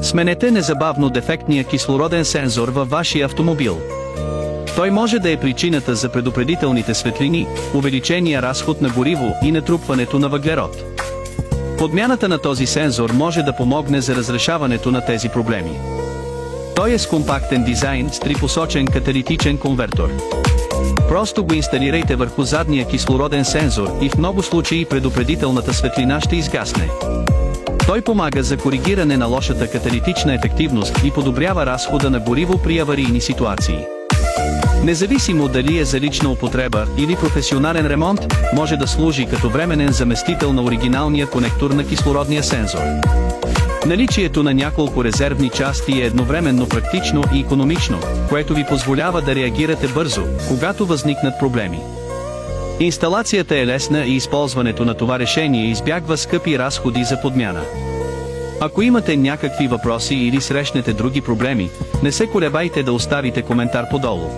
Сменете незабавно дефектния кислороден сензор във вашия автомобил. Той може да е причината за предупредителните светлини, увеличения разход на гориво и натрупването на въглерод. Подмяната на този сензор може да помогне за разрешаването на тези проблеми. Той е с компактен дизайн с трипосочен каталитичен конвертор. Просто го инсталирайте върху задния кислороден сензор и в много случаи предупредителната светлина ще изгасне. Той помага за коригиране на лошата каталитична ефективност и подобрява разхода на гориво при аварийни ситуации. Независимо дали е за лична употреба или професионален ремонт, може да служи като временен заместител на оригиналния конектор на кислородния сензор. Наличието на няколко резервни части е едновременно практично и икономично, което ви позволява да реагирате бързо, когато възникнат проблеми. Инсталацията е лесна и използването на това решение избягва скъпи разходи за подмяна. Ако имате някакви въпроси или срещнете други проблеми, не се колебайте да оставите коментар подолу.